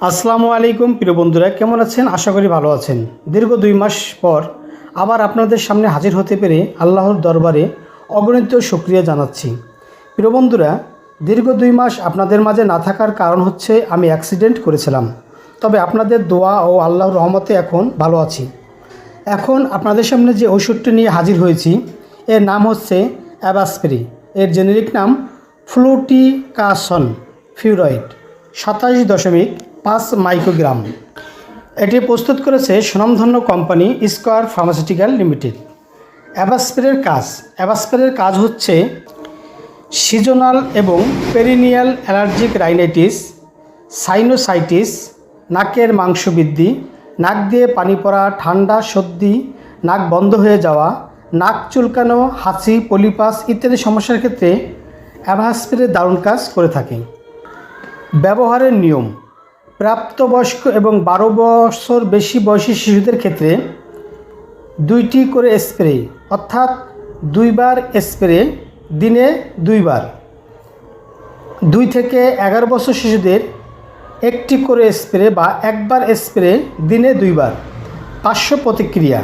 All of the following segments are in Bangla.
আসসালামু আলাইকুম প্রিয় বন্ধুরা, কেমন আছেন? আশা করি ভালো আছেন। দীর্ঘ 2 মাস পর আবার আপনাদের সামনে হাজির হতে পেরে আল্লাহর দরবারে অগণিত শুকরিয়া জানাচ্ছি। প্রিয় বন্ধুরা, দীর্ঘ 2 মাস আপনাদের মাঝে না থাকার কারণ হচ্ছে আমি অ্যাক্সিডেন্ট করেছিলাম। তবে আপনাদের দোয়া ও আল্লাহর রহমতে এখন ভালো আছি। এখন আপনাদের সামনে যে ওষুধটি নিয়ে হাজির হয়েছি এর নাম হচ্ছে অ্যাভাসপ্রে। এর জেনেরিক নাম ফ্লুটিকাসন ফিউরয়েড 27.5 মাইক্রোগ্রাম। এটি প্রস্তুত করেছে সুনামধন্য কোম্পানি স্কয়ার ফার্মাসিউটিক্যাল লিমিটেড। অ্যাভাসপ্রের কাজ হচ্ছে সিজনাল এবং পেরিনিয়াল অ্যালার্জিক রাইনাইটিস, সাইনোসাইটিস, নাকের মাংস বৃদ্ধি, নাক দিয়ে পানি পড়া, ঠান্ডা, সর্দি, নাক বন্ধ হয়ে যাওয়া, নাক চুলকানো, হাঁচি, পলিপাস ইত্যাদি সমস্যার ক্ষেত্রে অ্যাভাসপ্রে দারুণ কাজ করে থাকে। ব্যবহারের নিয়ম: প্রাপ্তবয়স্ক এবং 12 বছর বেশি বয়সী শিশুদের ক্ষেত্রে 2টি করে স্প্রে, অর্থাৎ 2 বার স্প্রে, দিনে 2 বার। 2 থেকে 11 বছর শিশুদের 1টি করে স্প্রে বা 1 বার স্প্রে, দিনে 2 বার। পার্শ্ব প্রতিক্রিয়া: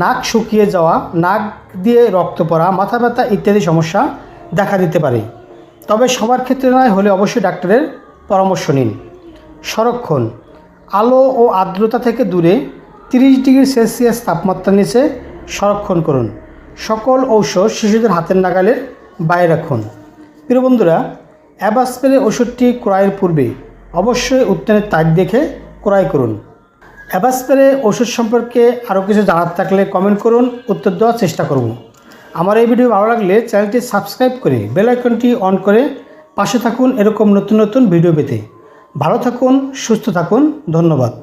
নাক শুকিয়ে যাওয়া, নাক দিয়ে রক্ত পড়া, মাথা ব্যথা ইত্যাদি সমস্যা দেখা দিতে পারে। তবে সবার ক্ষেত্রে নয়, হলে অবশ্যই ডাক্তারের পরামর্শ নিন। সংরক্ষণ: আলো ও আর্দ্রতা থেকে দূরে 30 ডিগ্রি সেলসিয়াস তাপমাত্রার নিচে সংরক্ষণ করুন। সকল ঔষধ শিশুদের হাতের নাগালের বাইরে রাখুন। প্রিয় বন্ধুরা, অ্যাভাসপ্রে ওষুধটি ক্রয়ের পূর্বে অবশ্যই উত্তরের তারিখ দেখে ক্রয় করুন। অ্যাভাসপ্রে ওষুধ সম্পর্কে আরও কিছু জানার থাকলে কমেন্ট করুন, উত্তর দেওয়ার চেষ্টা করব। আমার এই ভিডিও ভালো লাগলে চ্যানেলটি সাবস্ক্রাইব করে বেল আইকনটি অন করে পাশে থাকুন এরকম নতুন নতুন ভিডিও পেতে। ভালো থাকুন, সুস্থ থাকুন, ধন্যবাদ।